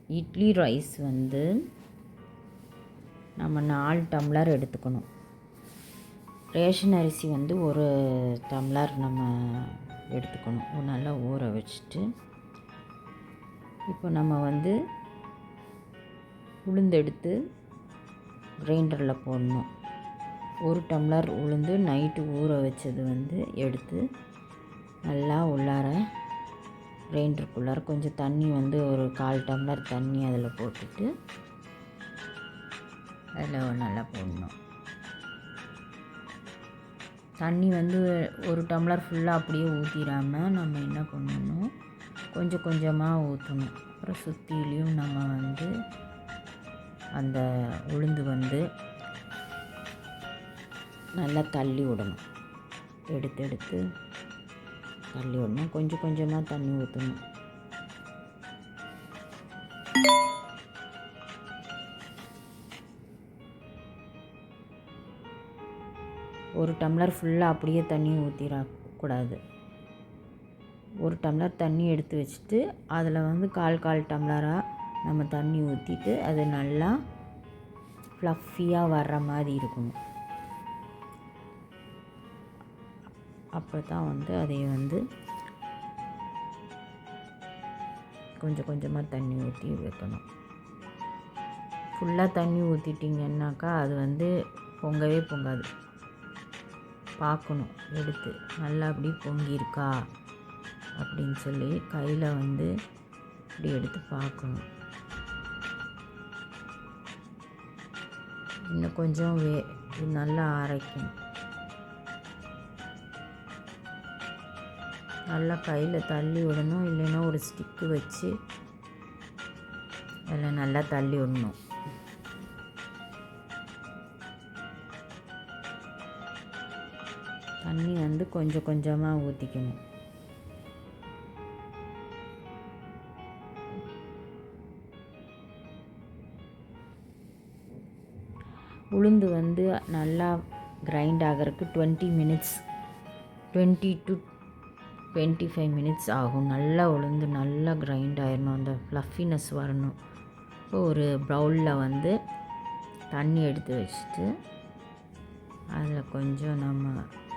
Idli rice வந்து நம்ம 4 tumbler எடுத்துக்கணும். ரேஷன் அரிசி வந்து 1 டம்ளர் நம்ம எடுத்துக்கணும். நல்லா ஊற வச்சுட்டு இப்போ நம்ம வந்து உளுந்து எடுத்து கிரைண்டரில் போடணும். 1 டம்ளர் உளுந்து நைட்டு ஊற வச்சது வந்து எடுத்து நல்லா உள்ளார கிரைண்டருக்குள்ளார கொஞ்சம் தண்ணி வந்து ஒரு 1/4 டம்ளர் தண்ணி அதில் போட்டுட்டு அதில் நல்லா போடணும். தண்ணி வந்து 1 டம்ளர் ஃபுல்லாக அப்படியே ஊற்றிடாமல் நம்ம என்ன பண்ணணும், கொஞ்சம் கொஞ்சமாக ஊற்றணும். அப்புறம் சுற்றிலையும் நம்ம வந்து அந்த உளுந்து வந்து நல்லா தள்ளி விடணும். எடுத்து தள்ளி விடணும். கொஞ்சம் கொஞ்சமாக தண்ணி ஊற்றணும். ஒரு டம்ளர் ஃபுல்லாக அப்படியே தண்ணி ஊற்றிடக்கூடாது. 1 டம்ளர் தண்ணி எடுத்து வச்சுட்டு அதில் வந்து 1/4 டம்ளராக நம்ம தண்ணி ஊற்றிட்டு அது நல்லா ஃப்ளஃபியாக வர்ற மாதிரி இருக்கணும். அப்போ தான் வந்து அதை வந்து கொஞ்சம் கொஞ்சமாக தண்ணி ஊற்றி வைக்கணும். ஃபுல்லாக தண்ணி ஊற்றிட்டிங்கன்னாக்கா அது வந்து பொங்கவே பொங்காது. பார்க்கணும், எடுத்து நல்லா அப்படி பொங்கியிருக்கா அப்படின்னு சொல்லி கையில் வந்து இப்படி எடுத்து பார்க்கணும். இன்னும் கொஞ்சம் நல்லா அரைக்கணும். நல்லா கையில் தள்ளி விடணும். இல்லைன்னா ஒரு ஸ்டிக்கு வச்சு அதில் நல்லா தள்ளி விடணும். தண்ணி வந்து கொஞ்சம் கொஞ்சமாக ஊற்றிக்கணும். உளுந்து வந்து நல்லா கிரைண்ட் ஆகிறதுக்கு 20 மினிட்ஸ் 20 to 25 மினிட்ஸ் ஆகும். நல்லா உளுந்து நல்லா கிரைண்ட் ஆயிடணும். அந்த ஃப்ளஃபினஸ் வரணும். இப்போ ஒரு பவுலில் வந்து தண்ணி எடுத்து வச்சுட்டு அதில் கொஞ்சம் நம்ம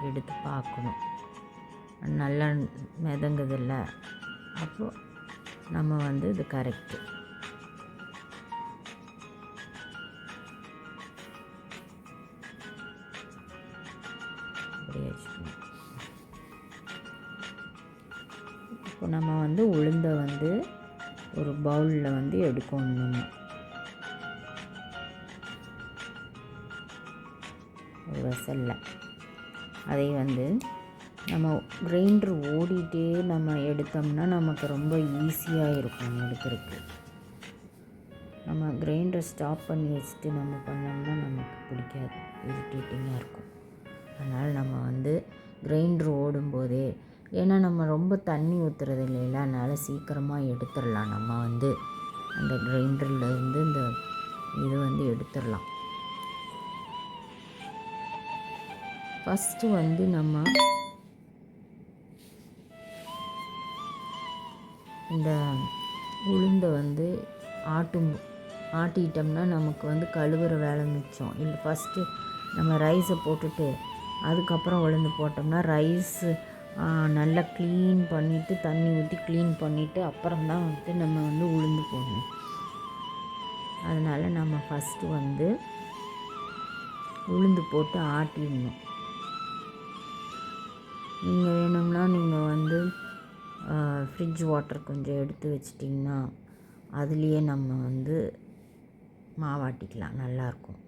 எடுத்து பார்க்கணும். நல்லா மிதங்குதில்ல, அப்போது நம்ம வந்து இது கரெக்டு. அப்படியே வச்சுக்கணும். இப்போ நம்ம வந்து உளுந்தை வந்து ஒரு பவுலில் வந்து எடுக்கணும். ஒரு வெசலில் அதை வந்து நம்ம கிரைண்டர் ஓடிட்டே நம்ம எடுத்தோம்னா நமக்கு ரொம்ப ஈஸியாக இருக்கும் எடுக்கிறதுக்கு. நம்ம கிரைண்டர் ஸ்டாப் பண்ணி வச்சுட்டு நம்ம பண்ணோம்னா நமக்கு பிடிக்காது, இரிட்டேட்டிங்காக இருக்கும். அதனால் நம்ம வந்து கிரைண்டர் ஓடும்போதே, ஏன்னா நம்ம ரொம்ப தண்ணி ஊற்றுறது இல்லைல்ல, அதனால் சீக்கிரமாக எடுத்துடலாம். நம்ம வந்து அந்த கிரைண்டரில் இருந்து இந்த இது வந்து எடுத்துடலாம். ஃபஸ்ட்டு வந்து நம்ம இந்த உளுந்தை வந்து ஆட்டிட்டோம்னா நமக்கு வந்து கழுவுற வேலை மிச்சம். இல்லை ஃபஸ்ட்டு நம்ம ரைஸை போட்டுட்டு அதுக்கப்புறம் உளுந்து போட்டோம்னா ரைஸு நல்லா க்ளீன் பண்ணிவிட்டு தண்ணி ஊற்றி க்ளீன் பண்ணிவிட்டு அப்புறம் தான் வந்து நம்ம வந்து உளுந்து போடணும். அதனால் நம்ம ஃபஸ்ட்டு வந்து உளுந்து போட்டு ஆட்டிடணும். நீங்கள் வேணும்னா நீங்கள் வந்து ஃப்ரிட்ஜ் வாட்டர் கொஞ்சம் எடுத்து வச்சிட்டிங்கன்னா அதுலேயே நம்ம வந்து மாவாட்டிக்கலாம், நல்லாயிருக்கும்.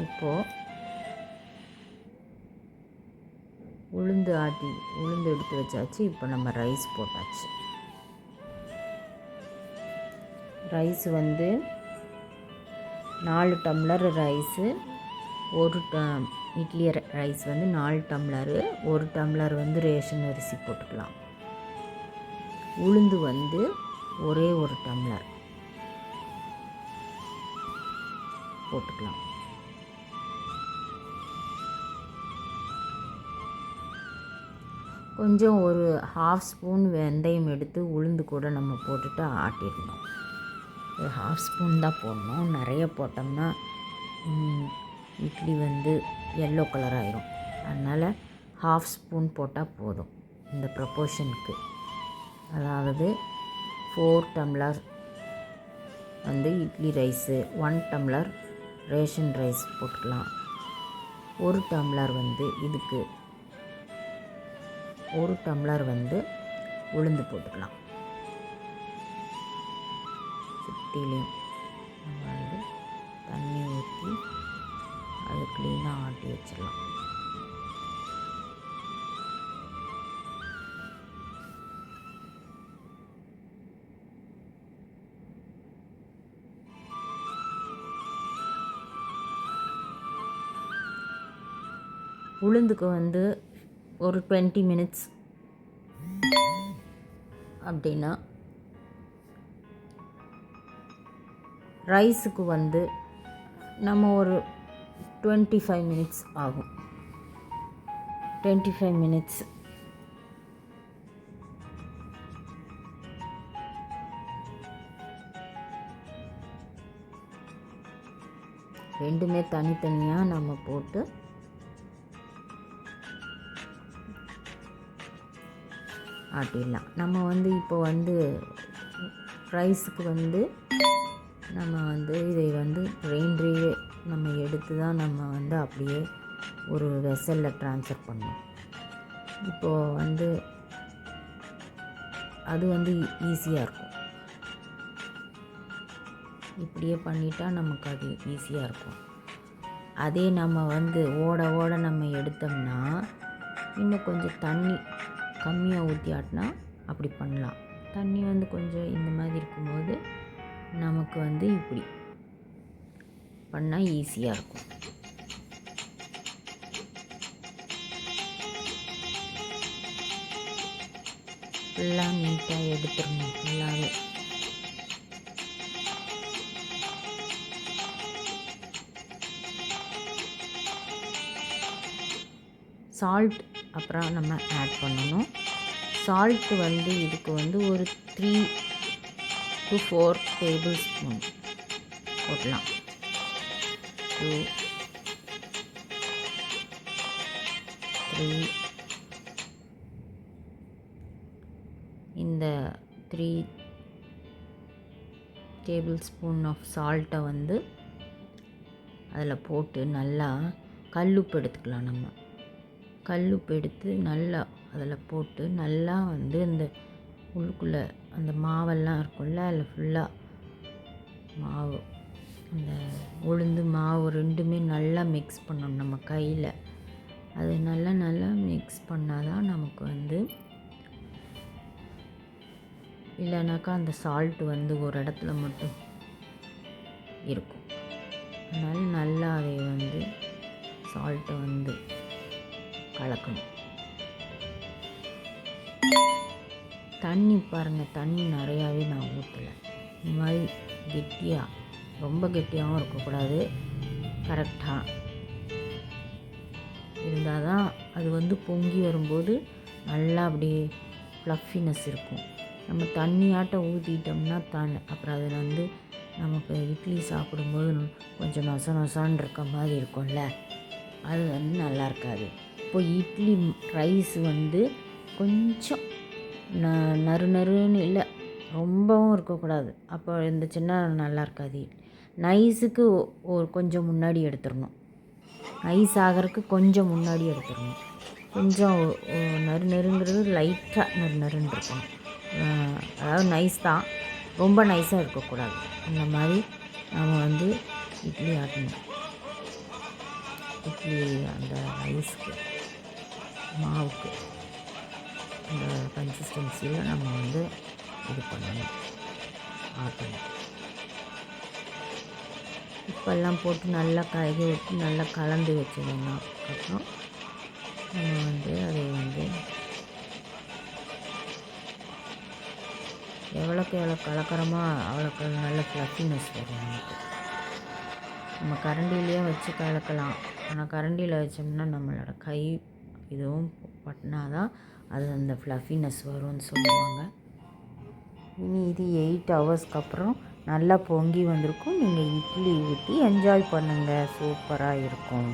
இப்போது உளுந்து எடுத்து வச்சாச்சு. இப்போ நம்ம ரைஸ் போட்டாச்சு. ரைஸ் வந்து 4 டம்ளர் ரைஸு, இட்லி ரைஸ் வந்து 4 டம்ளரு, 1 டம்ளர் வந்து ரேஷன் அரிசி போட்டுக்கலாம். உளுந்து வந்து ஒரே 1 டம்ளர் போட்டுக்கலாம். கொஞ்சம் ஒரு 1/2 ஸ்பூன் வெந்தயம் எடுத்து உளுந்து கூட நம்ம போட்டுட்டு ஆட்டிடணும். ஒரு 1/2 ஸ்பூன் தான் போடணும். நிறைய போட்டோம்னா இட்லி வந்து எல்லோ கலர் ஆயிரும். அதனால் 1/2 ஸ்பூன் போட்டால் போதும் இந்த ப்ரொப்போர்ஷனுக்கு. அதாவது 4 டம்ளர் வந்து idli rice, 1 tumbler ration rice போட்டுக்கலாம். 1 டம்ளர் வந்து இதுக்கு 1 டம்ளர் வந்து உளுந்து போட்டுக்கலாம். சுற்றிலையும் நம்ம வந்து தண்ணி ஊற்றி அது க்ளீனாக ஆட்டி வச்சிடலாம். உளுந்துக்கு வந்து ஒரு 20 மினிட்ஸ் அப்படின்னா, ரைஸுக்கு வந்து நம்ம ஒரு 25 மினிட்ஸ் ஆகும். 25 மினிட்ஸ் ரெண்டுமே தனித்தனியாக நம்ம போட்டு ஆட்டிடலாம். நம்ம வந்து இப்போ வந்து ரைஸுக்கு வந்து நம்ம வந்து இதை வந்து கிரைண்டரையே நம்ம எடுத்து தான் நம்ம வந்து அப்படியே ஒரு வெசலில் ட்ரான்ஸ்ஃபர் பண்ணணும். இப்போது வந்து அது வந்து ஈஸியாக இருக்கும். இப்படியே பண்ணிட்டா நமக்கு அது ஈஸியாக இருக்கும். அதே நம்ம வந்து ஓட நம்ம எடுத்தோம்னா இன்னும் கொஞ்சம் தண்ணி கம்மியாக ஊற்றி ஆட்டினா அப்படி பண்ணலாம். தண்ணி வந்து கொஞ்சம் இந்த மாதிரி இருக்கும்போது நமக்கு வந்து இப்படி பண்ணால் ஈஸியாக இருக்கும். ஃபுல்லாக நீட்டாக எடுத்துடணும். ஃபுல்லாகவே சால்ட் அப்புறம் நம்ம ஆட் பண்ணணும். சால்ட்டு வந்து இதுக்கு வந்து ஒரு 3 to 4 டேபிள் ஸ்பூன் போடலாம். 2, 3 இந்த 3 டேபிள் ஸ்பூன் ஆஃப் சால்ட்டை வந்து அதில் போட்டு நல்லா கல்லுப்பு எடுத்துக்கலாம். நம்ம கல்லுப்பு எடுத்து நல்லா அதில் போட்டு நல்லா வந்து இந்த உள்ளுக்குள்ளே அந்த மாவெல்லாம் இருக்கும்ல, அதில் ஃபுல்லாக மாவு அந்த உளுந்து மாவு ரெண்டுமே நல்லா மிக்ஸ் பண்ணணும் நம்ம கையில். அது நல்லா மிக்ஸ் பண்ணால் தான் நமக்கு வந்து, இல்லைனாக்கா அந்த சால்ட்டு வந்து ஒரு இடத்துல மட்டும் இருக்கும். அதனால் நல்லா அதை வந்து சால்ட்டை வந்து கலக்கணும். தண்ணி பாருங்கள், தண்ணி நிறையாவே நான் ஊற்றலை. இந்த மாதிரி கெட்டியாக, ரொம்ப கெட்டியாகவும் இருக்கக்கூடாது, கரெக்டாக இருந்தால் தான் அது வந்து பொங்கி வரும்போது நல்லா அப்படியே ஃப்ளஃபினஸ் இருக்கும். நம்ம தண்ணியாட்டம் ஊற்றிட்டோம்னா அப்புறம் அதில் வந்து நமக்கு இட்லி சாப்பிடும்போது கொஞ்சம் நொசான்னு இருக்க மாதிரி இருக்கும்ல, அது வந்து நல்லா இருக்காது. இப்போ இட்லி ரைஸ் வந்து கொஞ்சம் நறுன்னு இல்லை, ரொம்பவும் இருக்கக்கூடாது. அப்போ இந்த சின்ன நல்லா இருக்காது. நைஸுக்கு ஒரு கொஞ்சம் முன்னாடி எடுத்துடணும். நைஸ் ஆகிறதுக்கு கொஞ்சம் முன்னாடி எடுத்துடணும். கொஞ்சம் நறுங்கிறது லைட்டாக நறுன்னு இருக்கணும். அதாவது நைஸ் தான், ரொம்ப நைஸாக இருக்கக்கூடாது. இந்த மாதிரி நம்ம வந்து இட்லி ஆட்டணும். இட்லி அந்த ரைஸ்க்கு மாவுக்கு அந்த கன்சிஸ்டன்சியில் நம்ம வந்து இது பண்ணணும், ஆட்டணும். உப்பெல்லாம் போட்டு நல்லா கலக்கி விட்டு நல்லா கலந்து வச்சதுன்னா அப்புறம் நம்ம வந்து அதை வந்து எவ்வளோக்கு எவ்வளோ கலக்கிறோமோ அவ்வளோக்கு நல்ல ஃப்ளஃபினஸ் வரும் நமக்கு. நம்ம கரண்டிலேயே வச்சு கலக்கலாம். ஆனால் கரண்டியில் வச்சோம்னா நம்மளோட கை இதுவும் பட்டினாதான் அது அந்த ஃப்ளஃபினஸ் வரும்னு சொல்லுவாங்க. இனி இது 8 ஹவர்ஸ்க்கு அப்புறம் நல்லா பொங்கி வந்திருக்கும். நீங்கள் இட்லி ஊற்றி என்ஜாய் பண்ணுங்கள். சூப்பராக இருக்கும்.